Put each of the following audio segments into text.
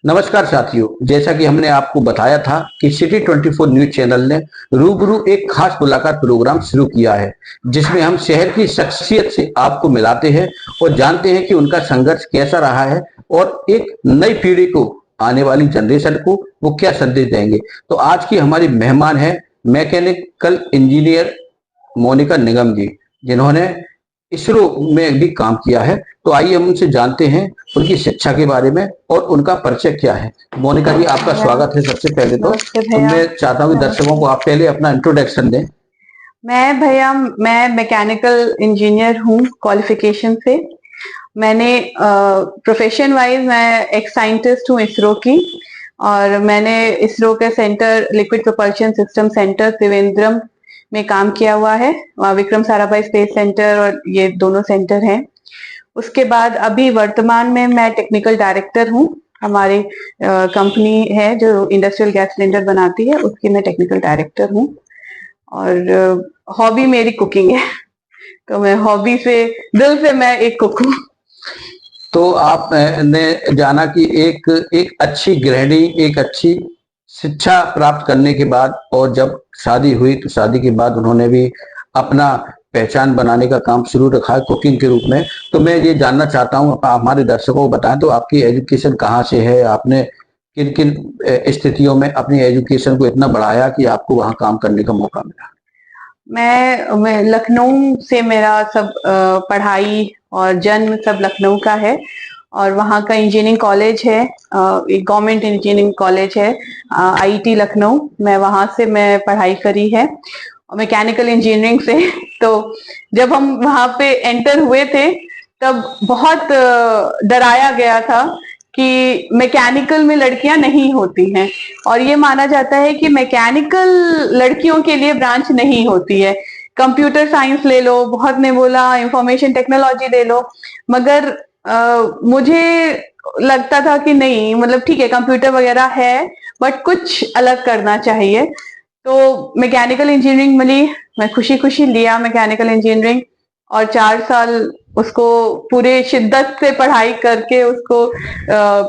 नमस्कार साथियों, जैसा कि हमने आपको बताया था कि सिटी 24 न्यूज चैनल ने रूबरू एक खास मुलाकात प्रोग्राम शुरू किया है, जिसमें हम शहर की शख्सियत से आपको मिलाते हैं और जानते हैं कि उनका संघर्ष कैसा रहा है और एक नई पीढ़ी को, आने वाली जनरेशन को वो क्या संदेश देंगे। तो आज की हमारी मेहमान है मैकेनिकल इंजीनियर मोनिका निगम जी, जिन्होंने इसरो में भी काम किया है। तो आइए हम उनसे जानते हैं उनकी शिक्षा के बारे में और उनका परिचय क्या है। मोनिका जी, आपका स्वागत है। सबसे पहले तो मैं चाहता हूँ कि दर्शकों को आप पहले अपना इंट्रोडक्शन दें। मैं मैकेनिकल इंजीनियर हूँ क्वालिफिकेशन से। मैंने प्रोफेशन वाइज मैं एक साइंटिस्ट हूँ इसरो की, और मैंने इसरो के centre liquid propulsion system centre Trivandrum में काम किया हुआ है। वहाँ विक्रम साराभाई स्पेस सेंटर और ये दोनों सेंटर हैं। उसके बाद अभी वर्तमान में मैं टेक्निकल डायरेक्टर हूँ। हमारी कंपनी है जो इंडस्ट्रियल गैस सिलेंडर बनाती है, उसकी मैं टेक्निकल डायरेक्टर हूँ। और हॉबी मेरी कुकिंग है, तो मैं हॉबी से, दिल से मैं एक कुक हूँ। तो आपने जाना कि एक अच्छी गृहिणी, एक अच्छी शिक्षा प्राप्त करने के बाद और जब शादी हुई तो शादी के बाद उन्होंने भी अपना पहचान बनाने का काम शुरू रखा है कुकिंग के रूप में। तो मैं ये जानना चाहता हूँ, आप हमारे दर्शकों को बताएं तो आपकी एजुकेशन कहाँ से है, आपने किन किन स्थितियों में अपनी एजुकेशन को इतना बढ़ाया कि आपको वहाँ काम करने का मौका मिला। मैं लखनऊ से, मेरा सब पढ़ाई और जन्म सब लखनऊ का है, और वहाँ का इंजीनियरिंग कॉलेज है, एक गवर्नमेंट इंजीनियरिंग कॉलेज है आईटी लखनऊ। मैं वहाँ से मैं पढ़ाई करी है मैकेनिकल इंजीनियरिंग से। तो जब हम वहाँ पे एंटर हुए थे तब बहुत डराया गया था कि मैकेनिकल में लड़कियां नहीं होती हैं, और ये माना जाता है कि मैकेनिकल लड़कियों के लिए ब्रांच नहीं होती है। कंप्यूटर साइंस ले लो, बहुत ने बोला इंफॉर्मेशन टेक्नोलॉजी ले लो, मगर मुझे लगता था कि नहीं, मतलब ठीक है कंप्यूटर वगैरह है, बट कुछ अलग करना चाहिए। तो मैकेनिकल इंजीनियरिंग मिली, मैं खुशी खुशी लिया मैकेनिकल इंजीनियरिंग, और 4 साल उसको पूरे शिद्दत से पढ़ाई करके उसको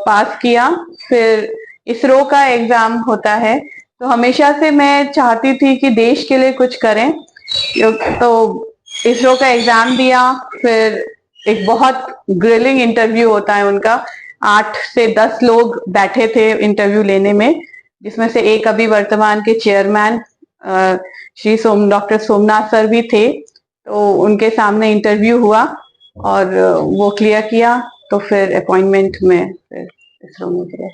पास किया। फिर इसरो का एग्जाम होता है, तो हमेशा से मैं चाहती थी कि देश के लिए कुछ करें, तो इसरो का एग्जाम दिया। फिर एक बहुत ग्रिलिंग इंटरव्यू होता है उनका, 8 से 10 लोग बैठे थे इंटरव्यू लेने में, जिसमें से एक अभी वर्तमान के chairman Shri doctor Somnath sir भी थे। तो उनके सामने इंटरव्यू हुआ और वो क्लियर किया, तो फिर अपॉइंटमेंट में फिर इसरो में गए।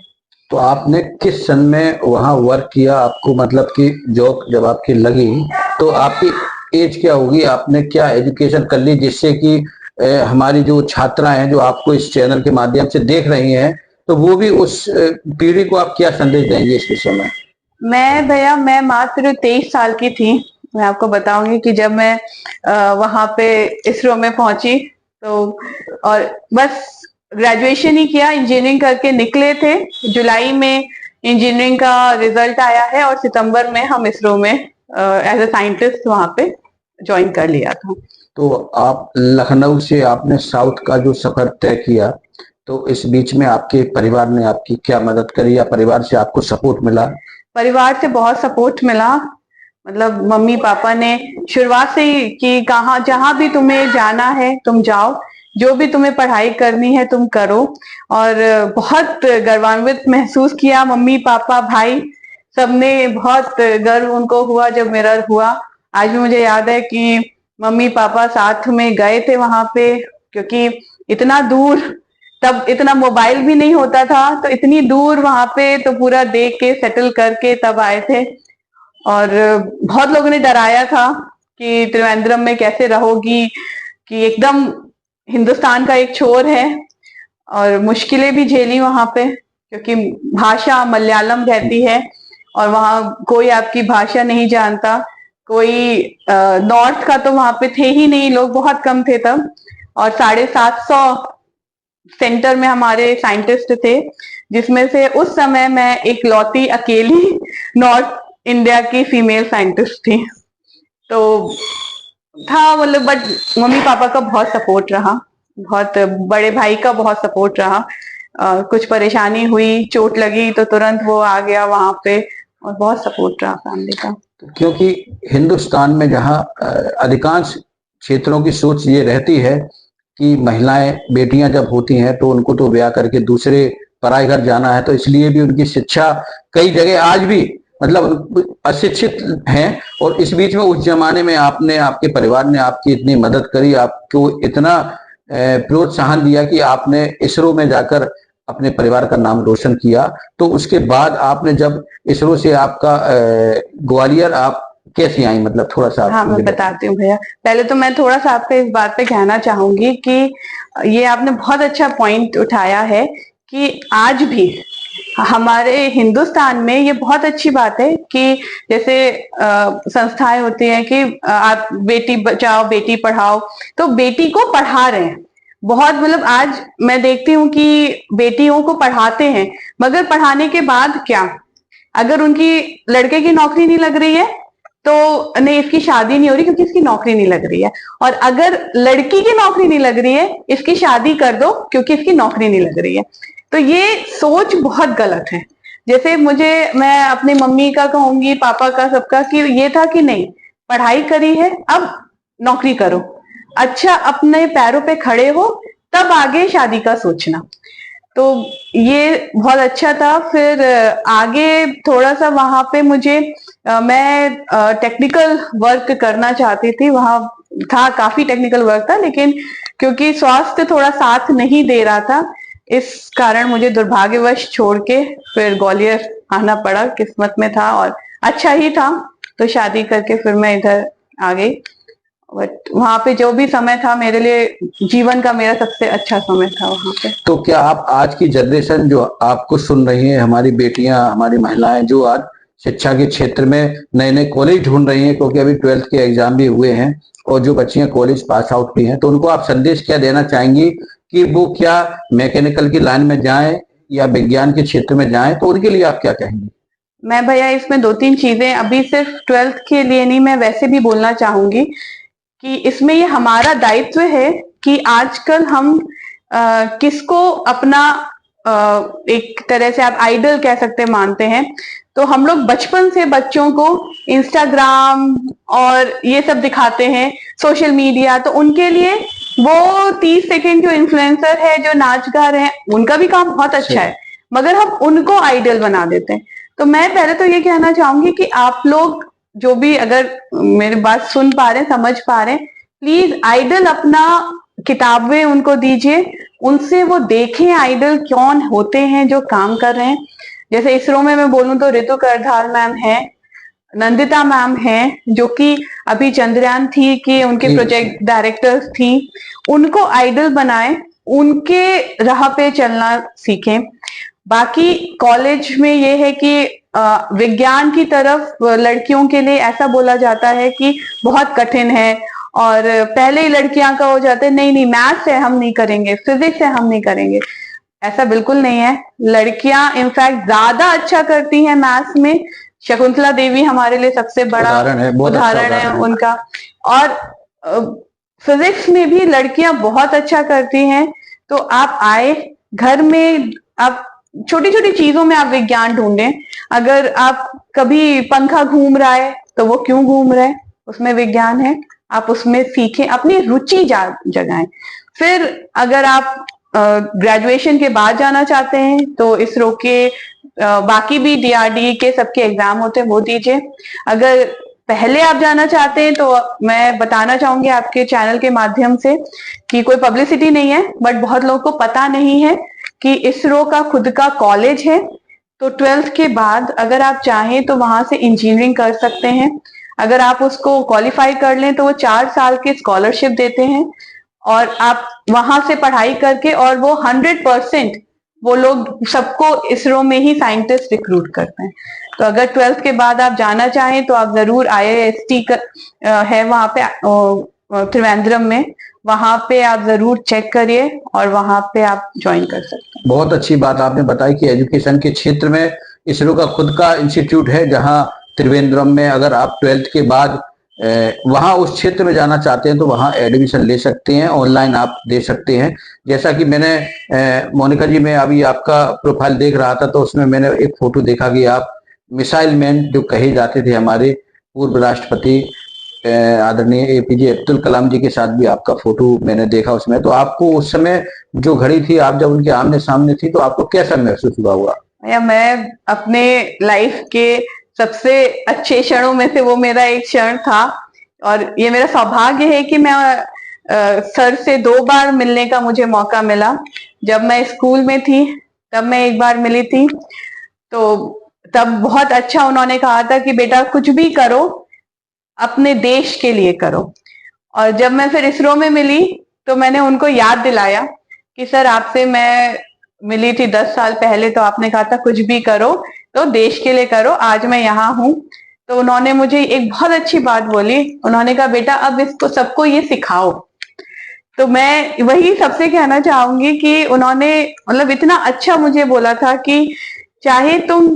तो आपने किस सन में वहाँ वर्क किया, आपको मतलब कि जॉब जब आपकी लगी तो आपकी एज क्या होगी, आपने क्या एजुकेशन कर ली, जिससे कि हमारी जो छात्रा हैं जो आपको इस चैनल के माध्यम से देख रही हैं, तो वो भी उस पीढ़ी को आप क्या संदेश देंगे इस विषय में। मैं मात्र 23 साल की थी। मैं आपको बताऊंगी कि जब मैं वहां पे इसरो में पहुंची, तो और बस ग्रेजुएशन ही किया, इंजीनियरिंग करके निकले थे। जुलाई में इंजीनियरिंग का रिजल्ट आया है और सितंबर में हम इसरो में एज ए साइंटिस्ट वहां पे ज्वाइन कर लिया था। तो आप लखनऊ से आपने साउथ का जो सफर तय किया, तो इस बीच में आपके परिवार ने आपकी क्या मदद करी या परिवार से आपको सपोर्ट मिला। परिवार से बहुत सपोर्ट मिला, मतलब मम्मी पापा ने शुरुआत से ही कि कहाँ जहां भी तुम्हें जाना है तुम जाओ, जो भी तुम्हें पढ़ाई करनी है तुम करो। और बहुत गर्वान्वित महसूस किया, मम्मी पापा भाई सबने बहुत गर्व उनको हुआ जब मेरा हुआ। आज भी मुझे याद है कि मम्मी पापा साथ में गए थे वहां पे, क्योंकि इतना दूर, तब इतना मोबाइल भी नहीं होता था, तो इतनी दूर वहां पे तो पूरा देख के सेटल करके तब आए थे। और बहुत लोगों ने डराया था कि त्रिवेंद्रम में कैसे रहोगी, कि एकदम हिंदुस्तान का एक छोर है, और मुश्किलें भी झेली वहां पे, क्योंकि भाषा मलयालम रहती है और वहां कोई आपकी भाषा नहीं जानता। कोई नॉर्थ का तो वहां पे थे ही नहीं, लोग बहुत कम थे तब, और 750 सेंटर में हमारे साइंटिस्ट थे, जिसमें से उस समय मैं एक लौती अकेली नॉर्थ इंडिया की फीमेल साइंटिस्ट थी। तो था मतलब, बट मम्मी पापा का बहुत सपोर्ट रहा, बहुत बड़े भाई का बहुत सपोर्ट रहा। कुछ परेशानी हुई, चोट लगी तो तुरंत वो आ गया वहां पे, और बहुत सपोर्ट रहा फैमिली का। क्योंकि हिंदुस्तान में जहाँ अधिकांश क्षेत्रों की सोच ये रहती है कि महिलाएं, बेटियां जब होती हैं तो उनको तो ब्याह करके दूसरे पराए घर जाना है, तो इसलिए भी उनकी शिक्षा कई जगह आज भी मतलब अशिक्षित हैं। और इस बीच में उस जमाने में आपने, आपके परिवार ने आपकी इतनी मदद करी, आपको इतना प्रोत्साहन दिया कि आपने इसरो में जाकर अपने परिवार का नाम रोशन किया। तो उसके बाद आपने जब इसरो से आपका ग्वालियर आप कैसी आई, मतलब थोड़ा सा? हाँ, मैं बताती हूँ भैया। पहले तो मैं थोड़ा सा आपको इस बात पे कहना चाहूंगी कि ये आपने बहुत अच्छा पॉइंट उठाया है कि आज भी हमारे हिंदुस्तान में ये बहुत अच्छी बात है कि जैसे संस्थाएं होती हैं कि आप बेटी बचाओ बेटी पढ़ाओ, तो बेटी को पढ़ा रहे हैं बहुत। मतलब आज मैं देखती हूँ कि बेटियों को पढ़ाते हैं, मगर पढ़ाने के बाद क्या, अगर उनकी लड़के की नौकरी नहीं लग रही है तो नहीं, इसकी शादी नहीं हो रही क्योंकि इसकी नौकरी नहीं लग रही है, और अगर लड़की की नौकरी नहीं लग रही है, इसकी शादी कर दो क्योंकि इसकी नौकरी नहीं लग रही है। तो ये सोच बहुत गलत है। जैसे मैं अपनी मम्मी का कहूंगी, पापा का, सबका, कि ये था कि नहीं, पढ़ाई करी है, अब नौकरी करो, अच्छा अपने पैरों पे खड़े हो, तब आगे शादी का सोचना। तो ये बहुत अच्छा था। फिर आगे थोड़ा सा वहां पे मैं टेक्निकल वर्क करना चाहती थी, वहां था काफी टेक्निकल वर्क था, लेकिन क्योंकि स्वास्थ्य थोड़ा साथ नहीं दे रहा था, इस कारण मुझे दुर्भाग्यवश छोड़ के फिर ग्वालियर आना पड़ा। किस्मत में था और अच्छा ही था, तो शादी करके फिर मैं इधर आ गई। बट वहां पे जो भी समय था मेरे लिए, जीवन का मेरा सबसे अच्छा समय था वहां पे। तो क्या आप आज की जनरेशन जो आपको सुन रही है, हमारी बेटियां, हमारी महिलाएं जो आज शिक्षा के क्षेत्र में नए नए कॉलेज ढूंढ रही हैं, क्योंकि अभी 12th के एग्जाम भी हुए हैं और जो बच्चियां कॉलेज पास आउट की हैं, तो उनको आप संदेश क्या देना चाहेंगी कि वो क्या मैकेनिकल की लाइन में जाएं या विज्ञान के क्षेत्र में जाएं, तो उनके लिए आप क्या कहेंगे? मैं भैया इसमें 2-3 चीजें, अभी सिर्फ 12th के लिए नहीं, मैं वैसे भी बोलना चाहूंगी कि इसमें ये हमारा दायित्व है कि आजकल हम किसको अपना एक तरह से आप आइडल कह सकते मानते हैं। तो हम लोग बचपन से बच्चों को इंस्टाग्राम और ये सब दिखाते हैं, सोशल मीडिया, तो उनके लिए वो 30 सेकंड जो इन्फ्लुएंसर है, जो नाच गा रहे हैं, उनका भी काम बहुत अच्छा है, मगर हम उनको आइडल बना देते हैं। तो मैं पहले तो ये कहना चाहूंगी कि आप लोग जो भी अगर मेरी बात सुन पा रहे हैं, समझ पा रहे हैं, प्लीज आइडल अपना किताबें उनको दीजिए, उनसे वो देखें आइडल कौन होते हैं जो काम कर रहे हैं। जैसे इसरो में मैं बोलूं तो रितु करधाल मैम है, नंदिता मैम है, जो कि अभी चंद्रयान थी कि उनके प्रोजेक्ट डायरेक्टर्स थी, उनको आइडल बनाएं, उनके राह पे चलना सीखें। बाकी कॉलेज में ये है कि विज्ञान की तरफ लड़कियों के लिए ऐसा बोला जाता है कि बहुत कठिन है, और पहले ही लड़कियां का हो जाते हैं, नहीं नहीं मैथ्स है हम नहीं करेंगे, फिजिक्स है हम नहीं करेंगे। ऐसा बिल्कुल नहीं है, लड़कियां इनफैक्ट ज्यादा अच्छा करती हैं मैथ्स में। शकुंतला देवी हमारे लिए सबसे बड़ा उदाहरण है उनका, और फिजिक्स में भी लड़कियां बहुत अच्छा करती हैं। तो आप आए घर में, आप छोटी छोटी चीजों में आप विज्ञान ढूंढें। अगर आप कभी पंखा घूम रहा है तो वो क्यों घूम रहा है, उसमें विज्ञान है, आप उसमें सीखें, अपनी रुचि जगाएं। फिर अगर आप ग्रेजुएशन के बाद जाना चाहते हैं तो इसरो के बाकी भी DRDE के सबके एग्जाम होते हैं, वो दीजिए। अगर पहले आप जाना चाहते हैं तो मैं बताना चाहूंगी आपके चैनल के माध्यम से कि कोई पब्लिसिटी नहीं है, बट बहुत लोगों को पता नहीं है कि इसरो का खुद का कॉलेज है। तो 12th के बाद अगर आप चाहें तो वहां से इंजीनियरिंग कर सकते हैं। अगर आप उसको क्वालिफाई कर लें तो वो 4 साल की स्कॉलरशिप देते हैं, और आप वहां से पढ़ाई करके, और वो 100% वो लोग सबको इसरो में ही साइंटिस्ट रिक्रूट करते हैं। तो अगर 12th के बाद आप जाना चाहें तो आप जरूर IIST है वहां पे त्रिवेंद्रम में, वहां पे आप जरूर चेक करिए और वहां पे आप ज्वाइन कर सकते हैं। बहुत अच्छी बात आपने बताई कि एजुकेशन के क्षेत्र में इसरो का खुद का इंस्टीट्यूट है, जहां त्रिवेंद्रम में अगर आप 12th के बाद वहाँ उस क्षेत्र में जाना चाहते हैं तो वहाँ एडमिशन ले सकते हैं, ऑनलाइन आप दे सकते हैं। जैसा कि मैंने मोनिका जी, मैं अभी आपका प्रोफाइल देख रहा था तो उसमें मैंने एक फोटो देखा कि आप मिसाइल मैन जो कहे जाते थे हमारे पूर्व राष्ट्रपति आदरणीय एपीजे अब्दुल कलाम जी के साथ भी आपका फोटो मैंने देखा उसमें। तो आपको उस समय जो घड़ी थी, आप जब उनके आमने सामने थी, तो आपको कैसा महसूस हुआ? या मैं अपने लाइफ के सबसे अच्छे क्षणों में से वो मेरा एक क्षण था, और ये मेरा सौभाग्य है कि मैं सर से 2 बार मिलने का मुझे मौका मिला। जब मैं स्कूल में थी तब मैं एक बार मिली थी, तो तब बहुत अच्छा उन्होंने कहा था कि बेटा कुछ भी करो अपने देश के लिए करो। और जब मैं फिर इसरो में मिली तो मैंने उनको याद दिलाया कि सर आपसे मैं मिली थी 10 साल पहले, तो आपने कहा था कुछ भी करो तो देश के लिए करो, आज मैं यहाँ हूँ। तो उन्होंने मुझे एक बहुत अच्छी बात बोली, उन्होंने कहा बेटा अब इसको सबको ये सिखाओ। तो मैं वही सबसे कहना चाहूंगी कि उन्होंने मतलब इतना अच्छा मुझे बोला था कि चाहे तुम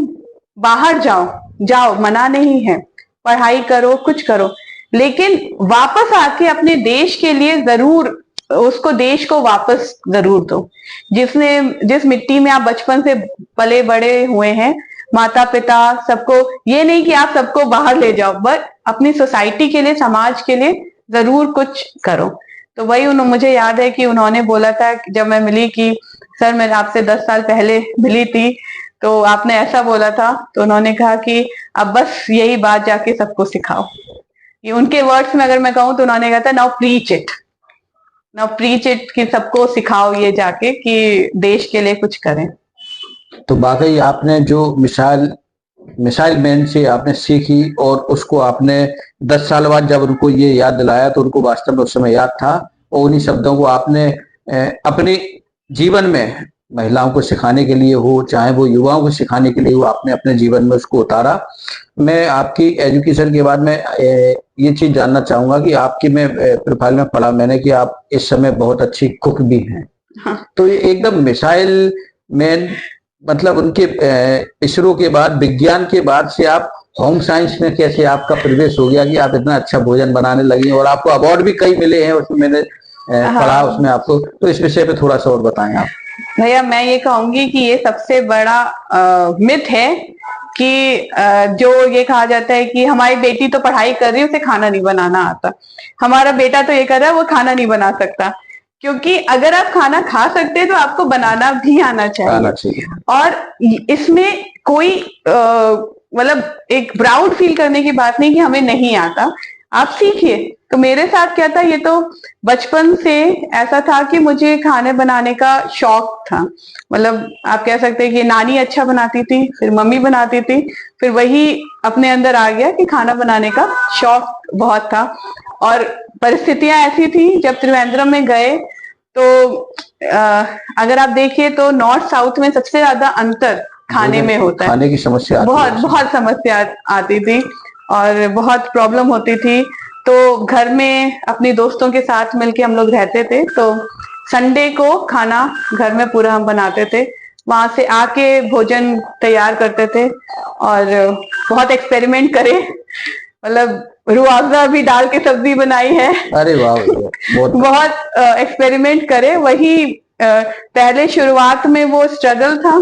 बाहर जाओ जाओ, मना नहीं है, पढ़ाई करो, कुछ करो, लेकिन वापस आके अपने देश के लिए जरूर उसको, देश को वापस जरूर दो। जिस मिट्टी में आप बचपन से पले बड़े हुए हैं, माता पिता सबको, ये नहीं कि आप सबको बाहर ले जाओ, बट अपनी सोसाइटी के लिए, समाज के लिए जरूर कुछ करो। तो वही मुझे याद है कि उन्होंने बोला था जब मैं मिली कि सर मैं आपसे 10 साल पहले मिली थी तो आपने ऐसा बोला था। तो उन्होंने कहा कि अब बस यही बात जाके सबको सिखाओ। ये उनके वर्ड्स में अगर मैं कहूँ तो उन्होंने कहा था नाउ प्रीच इट, कि सबको सिखाओ ये जाके कि देश के लिए कुछ करें। तो वाकई आपने जो मिसाइल मैन से आपने सीखी और उसको आपने 10 साल बाद जब उनको ये याद दिलाया तो उनको वास्तव में उस समय याद था, और उन्हीं शब्दों को आपने अपने जीवन में महिलाओं को सिखाने के लिए हो, चाहे वो युवाओं को सिखाने के लिए हो, आपने अपने जीवन में उसको उतारा। मैं आपकी एजुकेशन के बाद में ये चीज जानना चाहूंगा कि आपकी मैं प्रोफाइल में पढ़ा मैंने कि आप इस समय बहुत अच्छी कुक भी हैं। हाँ। तो ये एकदम मिसाइल मैन, मतलब उनके इसरो के बाद, विज्ञान के बाद से आप होम साइंस में कैसे आपका प्रवेश हो गया कि आप इतना अच्छा भोजन बनाने लगी, और आपको अवार्ड भी कई मिले हैं उसमें, मैंने पढ़ा उसमें आपको। तो इस विषय पे थोड़ा सा और बताएं आप। भैया मैं ये कहूंगी कि ये सबसे बड़ा मिथ है कि जो ये कहा जाता है कि हमारी बेटी तो पढ़ाई कर रही है, उसे खाना नहीं बनाना आता। हमारा बेटा तो ये कर रहा है, वो खाना नहीं बना सकता। क्योंकि अगर आप खाना खा सकते हैं तो आपको बनाना भी आना चाहिए। और इसमें कोई मतलब एक प्राउड फील करने की बात नहीं कि हमें नहीं आता, आप सीखिए। तो मेरे साथ क्या था, ये तो बचपन से ऐसा था कि मुझे खाने बनाने का शौक था। मतलब आप कह सकते हैं कि नानी अच्छा बनाती थी, फिर मम्मी बनाती थी, फिर वही अपने अंदर आ गया कि खाना बनाने का शौक बहुत था। और परिस्थितियां ऐसी थी जब त्रिवेंद्रम में गए तो अगर आप देखिए तो नॉर्थ साउथ में सबसे ज्यादा अंतर खाने में होता है। खाने की समस्या बहुत समस्या आती थी और बहुत प्रॉब्लम होती थी। तो घर में अपने दोस्तों के साथ मिलके हम लोग रहते थे, तो संडे को खाना घर में पूरा हम बनाते थे, वहां से आके भोजन तैयार करते थे और बहुत एक्सपेरिमेंट करे। मतलब रुआवजा भी डाल के सब्जी बनाई है। अरे वाह, बहुत एक्सपेरिमेंट करे। वही पहले शुरुआत में वो स्ट्रगल था,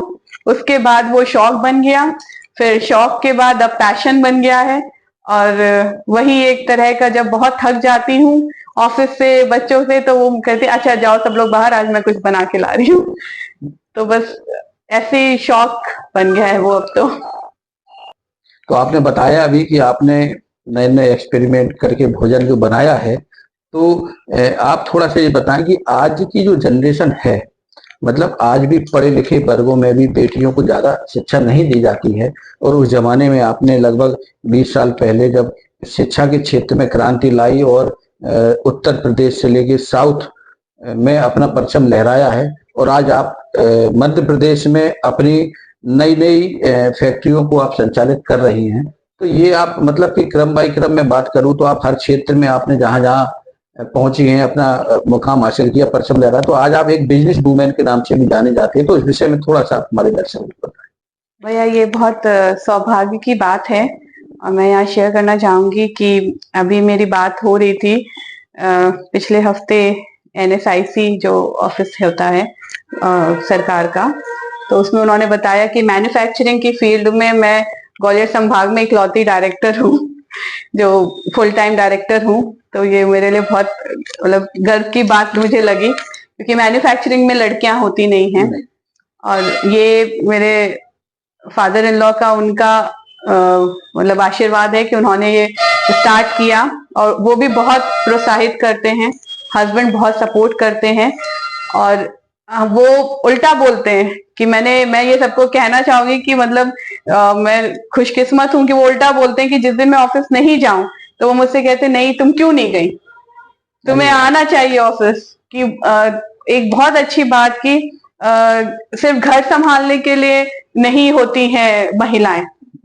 उसके बाद वो शौक बन गया, फिर शौक के बाद अब पैशन बन गया है। और वही एक तरह का, जब बहुत थक जाती हूँ ऑफिस से, बच्चों से, तो वो कहते अच्छा जाओ सब लोग बाहर, आज मैं कुछ बना के ला रही हूँ। तो बस ऐसे ही शौक बन गया है वो अब तो आपने बताया अभी कि आपने नए नए एक्सपेरिमेंट करके भोजन जो बनाया है, तो आप थोड़ा सा ये बताएं कि आज की जो जनरेशन है, मतलब आज भी पढ़े लिखे वर्गों में भी बेटियों को ज्यादा शिक्षा नहीं दी जाती है, और उस जमाने में आपने लगभग 20 साल पहले जब शिक्षा के क्षेत्र में क्रांति लाई और उत्तर प्रदेश से लेके साउथ में अपना परचम लहराया है, और आज आप मध्य प्रदेश में अपनी नई नई फैक्ट्रियों को आप संचालित कर रही हैं। तो ये आप मतलब कि क्रम बाई क्रम में बात करूं तो आप हर क्षेत्र में आपने जहां जहां पहुंची हैं, अपना मुकाम हासिल किया, परचम लहरा, तो आज आप एक बिजनेस वूमेन के नाम से भी जाने जाते हैं। तो इस विषय में थोड़ा सा हमारे दर्शकों को बताएं। भैया ये बहुत सौभाग्य की बात है, और मैं यहाँ शेयर करना चाहूंगी कि अभी मेरी बात हो रही थी पिछले हफ्ते NSIC जो ऑफिस होता है सरकार का, तो उसमें उन्होंने बताया कि मैन्युफैक्चरिंग की फील्ड में मैं ग्वालियर संभाग में इकलौती डायरेक्टर हूँ जो फुल टाइम डायरेक्टर हूँ। तो ये मेरे लिए बहुत मतलब गर्व की बात मुझे लगी, क्योंकि मैन्युफैक्चरिंग में लड़कियां होती नहीं हैं। और ये मेरे फादर इन लॉ का उनका मतलब आशीर्वाद है कि उन्होंने ये स्टार्ट किया, और वो भी बहुत प्रोत्साहित करते हैं, हस्बैंड बहुत सपोर्ट करते हैं। और वो उल्टा बोलते हैं कि मैं ये सबको कहना चाहूंगी कि मतलब मैं खुशकिस्मत हूं कि वो उल्टा बोलते हैं कि जिस दिन मैं ऑफिस नहीं जाऊं तो वो मुझसे कहते नहीं तुम क्यों नहीं गई, तुम्हें आना चाहिए ऑफिस। कि एक बहुत अच्छी बात की सिर्फ घर संभालने के लिए नहीं होती हैं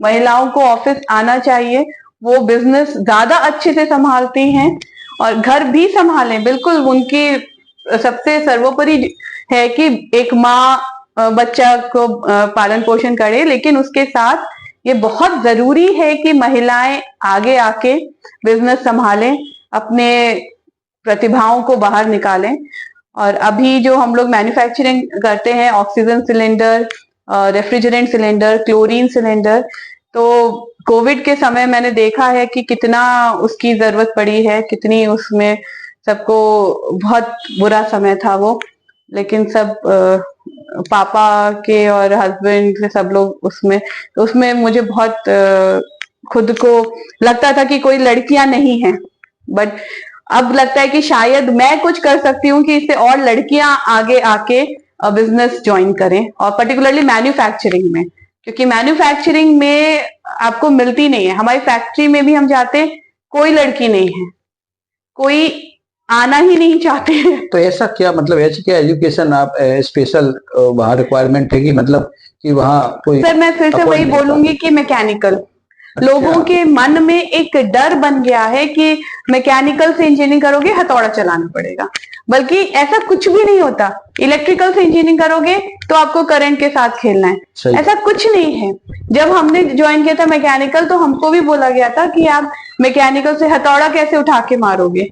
महिलाओं को ऑफिस आना चाहिए। वो बिजनेस ज्यादा अच्छे से संभालती हैं और घर भी संभालें, बिल्कुल उनकी सबसे सर्वोपरि है कि एक माँ बच्चा को पालन पोषण करे, लेकिन उसके साथ ये बहुत जरूरी है कि महिलाएं आगे आके बिजनेस संभालें, अपने प्रतिभाओं को बाहर निकालें। और अभी जो हम लोग मैन्युफैक्चरिंग करते हैं, oxygen cylinder, refrigerant cylinder, chlorine cylinder, तो कोविड के समय मैंने देखा है कि कितना उसकी जरूरत पड़ी है, कितनी उसमें सबको बहुत बुरा समय था वो, लेकिन सब पापा के और हस्बैंड से सब लोग उसमें मुझे बहुत खुद को लगता था कि कोई लड़कियां नहीं हैं, बट अब लगता है कि शायद मैं कुछ कर सकती हूँ कि इससे और लड़कियां आगे आके बिजनेस ज्वाइन करें, और पर्टिकुलरली मैन्युफैक्चरिंग में, क्योंकि मैन्युफैक्चरिंग में आपको मिलती नहीं है। हमारी फैक्ट्री में भी हम जाते, कोई लड़की नहीं है, कोई आना ही नहीं चाहते हैं। तो ऐसा क्या मतलब ऐसी क्या एजुकेशन आप स्पेशल वहाँ रिक्वायरमेंट है कि मतलब कि वहाँ कोई? सर मैं फिर से वही बोलूंगी कि मैकेनिकल, लोगों के मन में एक डर बन गया है कि मैकेनिकल से इंजीनियरिंग करोगे हथौड़ा चलाना पड़ेगा, बल्कि ऐसा कुछ भी नहीं होता। इलेक्ट्रिकल से इंजीनियरिंग करोगे तो आपको करंट के साथ खेलना है, ऐसा कुछ नहीं है। जब हमने ज्वाइन किया था मैकेनिकल तो हमको भी बोला गया था कि आप मैकेनिकल से हथौड़ा कैसे उठा के मारोगे।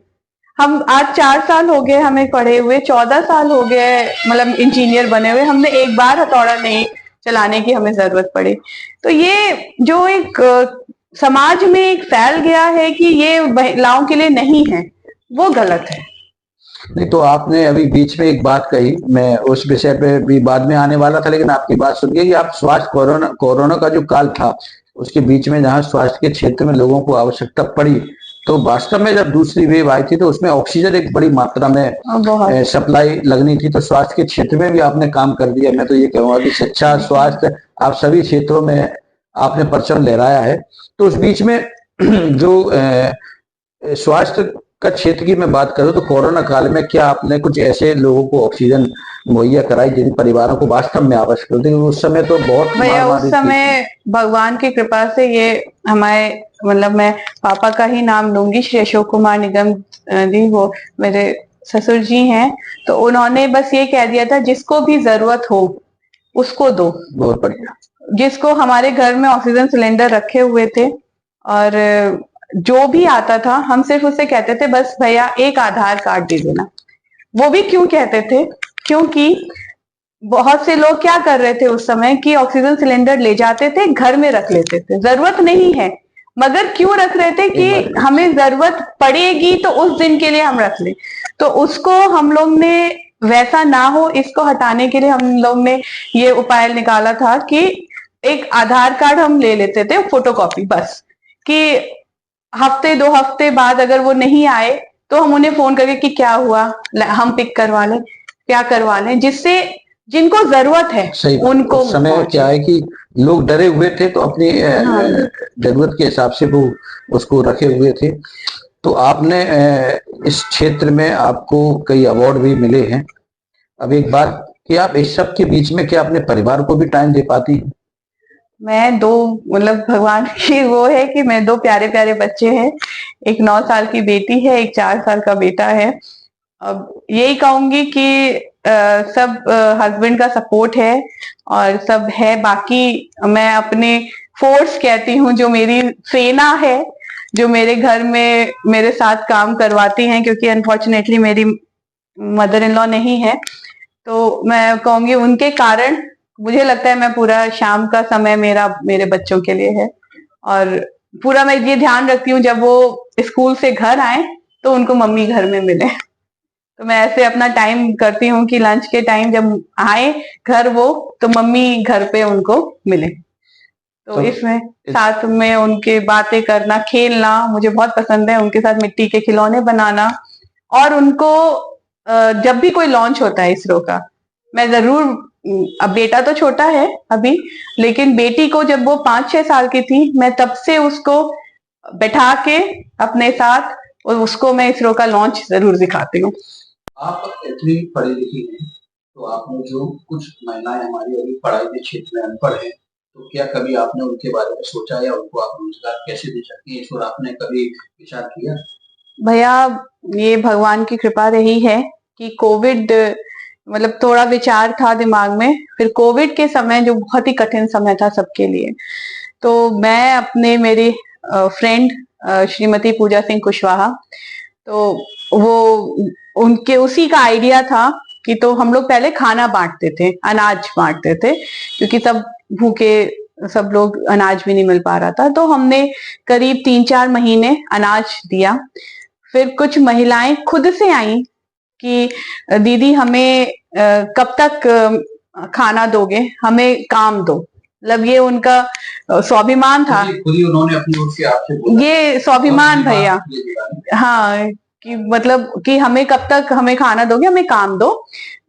हम आज 4 साल हो गए हमें पढ़े हुए, 14 साल हो गए मतलब इंजीनियर बने हुए, हमने एक बार हथौड़ा नहीं चलाने की हमें जरूरत पड़ी। तो ये जो एक समाज में एक फैल गया है कि ये महिलाओं के लिए नहीं है, वो गलत है। नहीं, तो आपने अभी बीच में एक बात कही, मैं उस विषय पे भी बाद में आने वाला था, लेकिन आपकी बात सुन के कि आप स्वास्थ्य कोरोना का जो काल था उसके बीच में जहाँ स्वास्थ्य के क्षेत्र में लोगों को आवश्यकता पड़ी, तो वास्तव में जब दूसरी वेव आई थी तो उसमें ऑक्सीजन एक बड़ी मात्रा में सप्लाई लगनी थी, तो स्वास्थ्य के क्षेत्र में भी आपने काम कर दिया। मैं तो ये कहूंगा कि शिक्षा, स्वास्थ्य, आप सभी क्षेत्रों में आपने परचम लहराया है। तो उस बीच में जो स्वास्थ्य का क्षेत्र की मैं बात करूं तो कोरोना काल में क्या आपने कुछ ऐसे लोगों को ऑक्सीजन मुहैया कराई जिन परिवारों को वास्तव में आवश्यक होती? उस समय तो बहुत भैया उस समय भगवान की कृपा से ये हमारे मतलब मैं पापा का ही नाम लूंगी, श्री अशोक कुमार निगम जी, वो मेरे ससुर जी हैं, तो उन्होंने बस ये कह दिया था जिसको भी जरूरत हो उसको दो। बहुत बढ़िया। जिसको हमारे घर में ऑक्सीजन सिलेंडर रखे हुए थे और जो भी आता था हम सिर्फ उससे कहते थे बस भैया एक आधार कार्ड दे देना। वो भी क्यों कहते थे, क्योंकि बहुत से लोग क्या कर रहे थे उस समय कि ऑक्सीजन सिलेंडर ले जाते थे, घर में रख लेते थे, जरूरत नहीं है मगर क्यों रख रहे थे कि हमें जरूरत पड़ेगी तो उस दिन के लिए हम रख ले। तो उसको हम लोग ने वैसा ना हो, इसको हटाने के लिए हम लोग ने ये उपाय निकाला था कि एक आधार कार्ड हम ले लेते थे फोटोकॉपी, बस कि हफ्ते 2 हफ्ते बाद अगर वो नहीं आए तो हम उन्हें फोन करके कि क्या हुआ, हम पिक करवा लें, क्या करवा लें, जिससे जिनको जरूरत है उनको। समय क्या है कि लोग डरे हुए थे तो अपनी जरूरत के हिसाब से वो उसको रखे हुए थे। तो आपने इस क्षेत्र में आपको कई अवार्ड भी मिले हैं। अब एक बात कि आप इस सब के बीच में क्या अपने परिवार को भी टाइम दे पाती हैं? मैं 2 मतलब भगवान की वो है कि मैं 2 प्यारे प्यारे बच्चे हैं, एक 9 साल की बेटी है, एक 4 साल का बेटा है। अब यही कहूंगी कि सब हस्बैंड का सपोर्ट है और सब है, बाकी मैं अपने फोर्स कहती हूँ, जो मेरी सेना है, जो मेरे घर में मेरे साथ काम करवाती हैं, क्योंकि अनफॉर्चुनेटली मेरी मदर इन लॉ नहीं है। तो मैं कहूंगी उनके कारण मुझे लगता है मैं पूरा शाम का समय मेरा मेरे बच्चों के लिए है। और पूरा मैं ये ध्यान रखती हूँ जब वो स्कूल से घर आए तो उनको मम्मी घर में मिले। तो मैं ऐसे अपना टाइम करती हूँ कि लंच के टाइम जब आए घर वो, तो मम्मी घर पे उनको मिले। तो इसमें साथ में उनके बातें करना, खेलना मुझे बहुत पसंद है। उनके साथ मिट्टी के खिलौने बनाना, और उनको जब भी कोई लॉन्च होता है इसरो का, मैं जरूर, अब बेटा तो छोटा है अभी, लेकिन बेटी को जब वो 5-6 साल की थी, मैं तब से उसको बैठा के अपने साथ और उसको मैं इसरो का लॉन्च जरूर दिखाती हूँ। आप इतनी पढ़ी लिखी हैं, तो आपने जो कुछ महिलाएं हमारी अभी पढ़ाई के क्षेत्र में अनपढ़ हैं, तो क्या कभी आपने उनके बारे में सोचा या उनको आप रोजगार कैसे दे सकती हैं, इस पर आपने कभी विचार किया? भैया, ये भगवान की कृपा रही है कि कोविड, मतलब थोड़ा विचार था दिमाग में, फिर कोविड के समय जो बहुत ही कठिन समय था सबके लिए, तो मैं अपने मेरी फ्रेंड श्रीमती पूजा सिंह कुशवाहा, तो वो उनके उसी का आइडिया था कि, तो हम लोग पहले खाना बांटते थे, अनाज बांटते थे, क्योंकि सब भूखे, सब लोग, अनाज भी नहीं मिल पा रहा था। तो हमने करीब 3-4 महीने अनाज दिया। फिर कुछ महिलाएं खुद से आई कि दीदी हमें कब तक खाना दोगे, हमें काम दो। मतलब ये उनका स्वाभिमान था, खुद ही उन्होंने अपनी ओर से आपसे बोला, ये स्वाभिमान भैया। हाँ, कि मतलब कि हमें कब तक हमें खाना दोगे, हमें काम दो।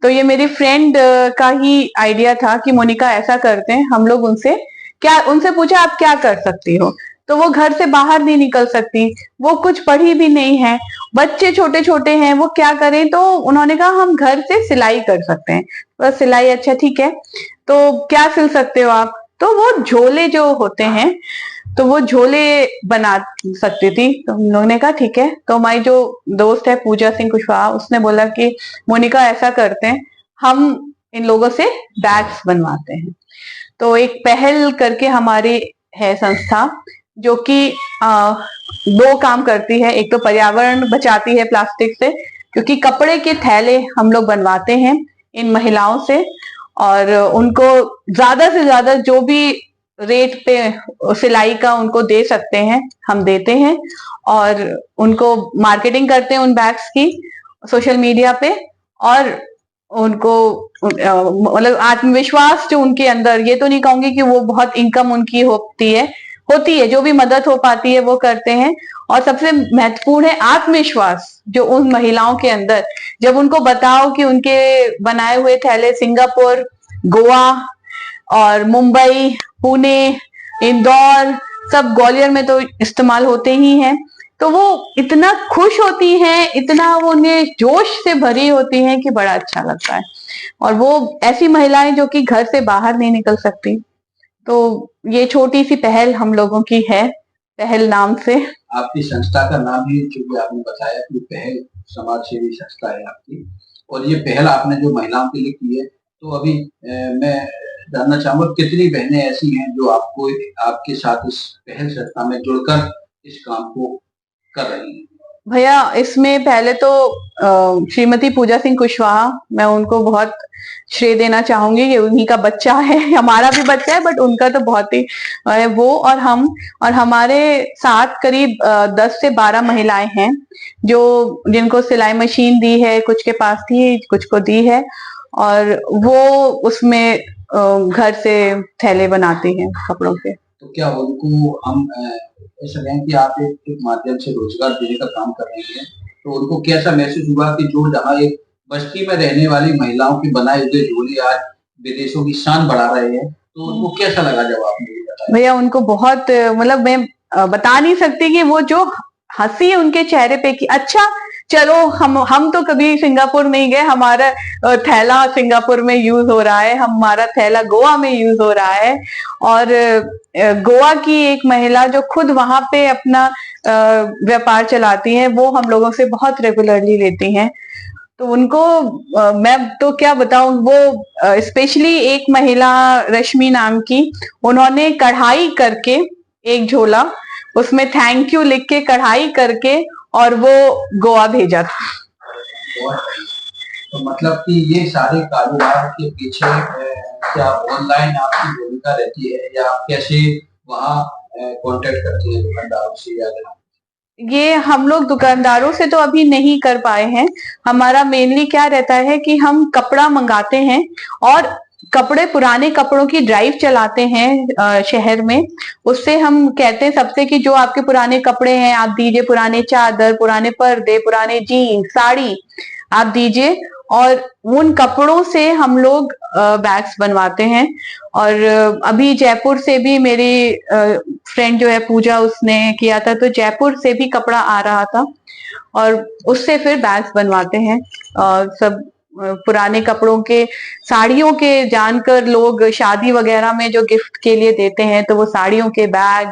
तो ये मेरी फ्रेंड का ही आइडिया था कि मोनिका ऐसा करते हैं, हम लोग उनसे पूछा आप क्या कर सकती हो, तो वो घर से बाहर नहीं निकल सकती, वो कुछ पढ़ी भी नहीं है, बच्चे छोटे छोटे हैं, वो क्या करें। तो उन्होंने कहा हम घर से सिलाई कर सकते हैं। तो सिलाई, अच्छा ठीक है, तो क्या सिल सकते हो आप? तो वो झोले जो होते हैं, तो वो झोले बना सकती थी। तो हम लोगों ने कहा ठीक है। तो हमारी जो दोस्त है पूजा सिंह कुशवाहा, उसने बोला कि मोनिका ऐसा करते हैं, हम इन लोगों से बैग्स बनवाते हैं। तो एक पहल करके हमारी है संस्था, जो कि 2 काम करती है। एक तो पर्यावरण बचाती है प्लास्टिक से, क्योंकि कपड़े के थैले हम लोग बनवाते हैं इन महिलाओं से, और उनको ज्यादा से ज्यादा जो भी रेट पे सिलाई का उनको दे सकते हैं हम देते हैं, और उनको मार्केटिंग करते हैं उन बैग्स की सोशल मीडिया पे, और उनको मतलब आत्मविश्वास जो उनके अंदर, ये तो नहीं कहूंगी कि वो बहुत इनकम उनकी होती है, जो भी मदद हो पाती है वो करते हैं। और सबसे महत्वपूर्ण है आत्मविश्वास जो उन महिलाओं के अंदर, जब उनको बताओ कि उनके बनाए हुए थैले सिंगापुर, गोवा और मुंबई, पुणे, इंदौर, सब ग्वालियर में तो इस्तेमाल होते ही हैं, तो वो इतना खुश होती हैं, इतना वो उन्हें जोश से भरी होती हैं कि बड़ा अच्छा लगता है। और वो ऐसी महिलाएं जो कि घर से बाहर नहीं निकल सकती। तो ये छोटी सी पहल हम लोगों की है, पहल नाम से। आपकी संस्था का नाम ही, जो आपने बताया कि पहल समाज सेवी संस्था है आपकी, और ये पहल आपने जो महिलाओं के लिए की है, तो अभी मैं जानना चाहूंगा कितनी बहनें ऐसी हैं जो आपके साथ इस पहल संस्था में जुड़कर इस काम को कर रही हैं? भैया, इसमें पहले तो श्रीमती पूजा सिंह कुशवाहा, मैं उनको बहुत श्रेय देना चाहूंगी कि उन्हीं का बच्चा है, हमारा भी बच्चा है, बट उनका तो बहुत ही वो और हम, और हमारे साथ करीब 10 से 12 महिलाएं हैं जिनको सिलाई मशीन दी है, कुछ के पास थी, कुछ को दी है, और वो उसमें घर से थैले बनाती हैं कपड़ों के। तो क्या उनको हम ऐसा कहें कि आप एक माध्यम से रोजगार देने का काम कर रहे हैं, तो उनको कैसा महसूस हुआ कि जो जहाँ एक बस्ती में रहने वाली महिलाओं के बनाए हुए झोले आज विदेशों की शान बढ़ा रहे हैं, तो उनको कैसा लगा जब आपने ये बताया? भैया, उनको बहुत, मतलब मैं बता नहीं सकती कि वो जो हंसी उनके चेहरे पे कि अच्छा चलो, हम तो कभी सिंगापुर नहीं गए, हमारा थैला सिंगापुर में यूज हो रहा है, हमारा थैला गोवा में यूज हो रहा है। और गोवा की एक महिला जो खुद वहां पे अपना व्यापार चलाती है, वो हम लोगों से बहुत रेगुलरली लेती हैं। तो उनको मैं तो क्या बताऊं, वो स्पेशली एक महिला रश्मि नाम की, उन्होंने कढ़ाई करके एक झोला, उसमें थैंक यू लिख के कढ़ाई करके और वो गोवा भेजा था। तो मतलब कि ये सारे कारोबार के पीछे क्या ऑनलाइन आपकी भूमिका रहती है या आप कैसे वहाँ कांटेक्ट करती हैं दुकानदारों से या ये हम लोग दुकानदारों से तो अभी नहीं कर पाए हैं। हमारा मेनली क्या रहता है कि हम कपड़ा मंगाते हैं और कपड़े, पुराने कपड़ों की ड्राइव चलाते हैं शहर में। उससे हम कहते हैं सबसे कि जो आपके पुराने कपड़े हैं आप दीजिए, पुराने चादर, पुराने पर्दे, पुराने जीन्स, साड़ी आप दीजिए, और उन कपड़ों से हम लोग बैग्स बनवाते हैं। और अभी जयपुर से भी मेरी फ्रेंड जो है पूजा, उसने किया था, तो जयपुर से भी कपड़ा आ रहा था और उससे फिर बैग्स बनवाते हैं। सब पुराने कपड़ों के, साड़ियों के जानकर लोग शादी वगैरह में जो गिफ्ट के लिए देते हैं, तो वो साड़ियों के बैग,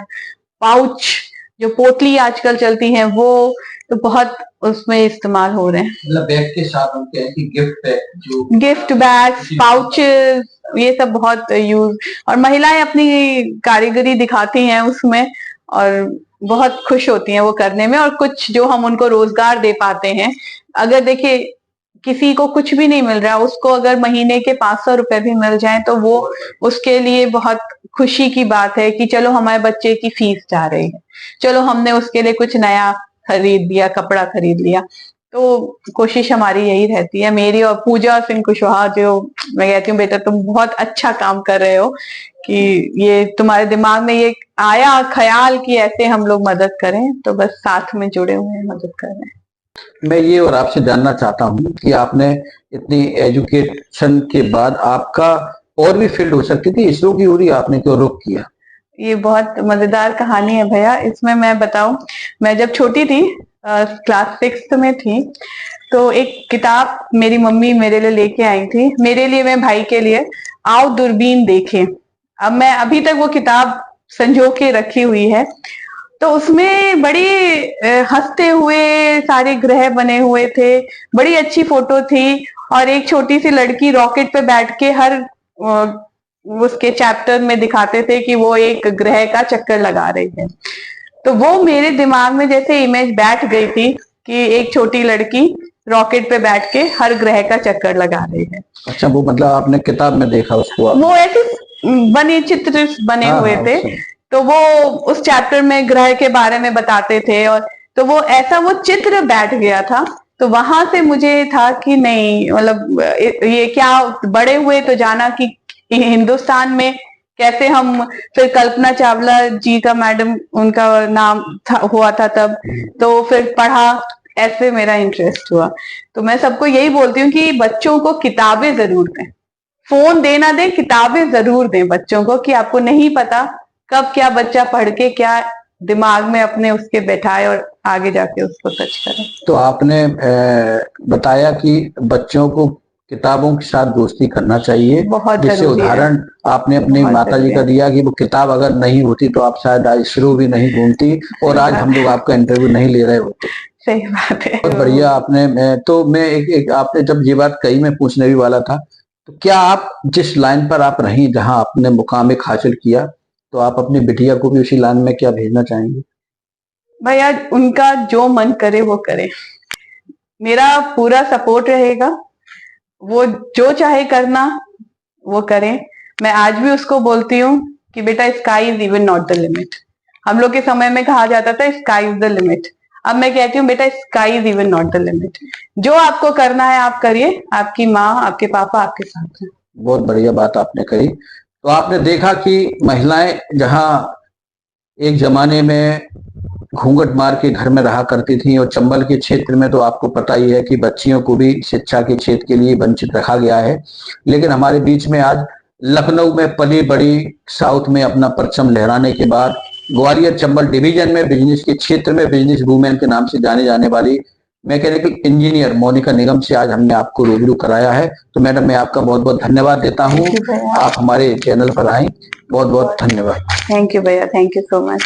पाउच, जो पोटली आजकल चलती हैं, वो तो बहुत उसमें इस्तेमाल हो रहे हैं। मतलब बैग के साथ हम क्या है कि गिफ्ट बैग, जो गिफ्ट बैग्स, पाउचेस, ये सब बहुत यूज, और महिलाएं अपनी कारीगरी दिखाती हैं उसमें और बहुत खुश होती हैं वो करने में। और कुछ जो हम उनको रोजगार दे पाते हैं, अगर देखिए किसी को कुछ भी नहीं मिल रहा, उसको अगर महीने के 500 रुपए भी मिल जाए तो वो उसके लिए बहुत खुशी की बात है कि चलो हमारे बच्चे की फीस जा रही है, चलो हमने उसके लिए कुछ नया खरीद लिया, कपड़ा खरीद लिया। तो कोशिश हमारी यही रहती है, मेरी और पूजा सिंह कुशवाहा, जो मैं कहती हूँ बेटा तुम बहुत अच्छा काम कर रहे हो कि ये तुम्हारे दिमाग में ये आया ख्याल कि ऐसे हम लोग मदद करें, तो बस साथ में जुड़े हुए हैं, मदद कर रहे हैं। मैं ये और आपसे जानना चाहता हूँ कि आपने इतनी एजुकेशन के बाद आपका और भी फील्ड हो सकती थी, इसरो की ओर आपने क्यों रुख किया? ये बहुत मजेदार कहानी है भैया। इसमें मैं बताऊं, मैं जब छोटी थी, क्लास 6 में थी, तो एक किताब मेरी मम्मी मेरे लिए लेके आई थी, मेरे लिए, मेरे भाई के लिए, आओ दूरबीन देखें। अब मैं अभी तक वो किताब संजो के रखी हुई है। तो उसमें बड़ी हंसते हुए सारे ग्रह बने हुए थे, बड़ी अच्छी फोटो थी, और एक छोटी सी लड़की रॉकेट पे बैठ के हर उसके चैप्टर में दिखाते थे कि वो एक ग्रह का चक्कर लगा रही है। तो वो मेरे दिमाग में जैसे इमेज बैठ गई थी कि एक छोटी लड़की रॉकेट पे बैठ के हर ग्रह का चक्कर लगा रही है। अच्छा, वो मतलब आपने किताब में देखा उसको? वो ऐसे बने चित्र बने हुए थे, तो वो उस चैप्टर में ग्रह के बारे में बताते थे, और तो वो ऐसा वो चित्र बैठ गया था। तो वहां से मुझे था कि नहीं, मतलब ये क्या, बड़े हुए तो जाना कि हिंदुस्तान में कैसे हम, फिर कल्पना चावला जी का, मैडम उनका नाम हुआ था तब, तो फिर पढ़ा, ऐसे मेरा इंटरेस्ट हुआ। तो मैं सबको यही बोलती हूँ कि बच्चों को किताबें जरूर दें, फोन देना दें, किताबें जरूर दें बच्चों को, कि आपको नहीं पता कब क्या बच्चा पढ़ के क्या दिमाग में अपने उसके बैठाए और आगे जाके उसको सच करे। तो आपने बताया कि बच्चों को किताबों के साथ दोस्ती करना चाहिए, बहुत जिससे उदाहरण आपने अपनी माता जी का दिया कि वो किताब अगर नहीं होती तो आप शायद आज इसरो भी नहीं घूमती और आज हम लोग आपका इंटरव्यू नहीं ले रहे होते। सही बात है। बहुत बढ़िया आपने, तो मैं एक आपने जब ये बात कही, मैं पूछने भी वाला था, तो क्या आप जिस लाइन पर आप रही, जहां आपने मुकाम एक हासिल किया, तो आप अपनी बिटिया को भी उसी लाइन में क्या भेजना चाहेंगे? भैया उनका जो मन करे वो करे, मेरा पूरा सपोर्ट रहेगा, वो जो चाहे करना वो करें। मैं आज भी उसको बोलती हूँ कि बेटा sky is even not the limit. हम लोग के समय में कहा जाता था स्काई इज द लिमिट, अब मैं कहती हूँ बेटा sky is even not the limit. जो आपको करना है आप करिए, आपकी माँ, आपके पापा आपके साथ हैं। बहुत बढ़िया बात आपने कही। तो आपने देखा कि महिलाएं जहां एक जमाने में घूंघट मार के घर में रहा करती थी, और चंबल के क्षेत्र में तो आपको पता ही है कि बच्चियों को भी शिक्षा के क्षेत्र के लिए वंचित रखा गया है, लेकिन हमारे बीच में आज लखनऊ में पली बड़ी, साउथ में अपना परचम लहराने के बाद ग्वालियर चंबल डिवीजन में बिजनेस के क्षेत्र में बिजनेस वूमेन के नाम से जाने जाने वाली मैकेनिकल इंजीनियर मोनिका निगम से आज हमने आपको रूबरू कराया है। तो मैडम, मैं आपका बहुत बहुत धन्यवाद देता हूँ, आप हमारे चैनल पर आए, बहुत बहुत धन्यवाद। थैंक यू भैया, थैंक यू सो मच।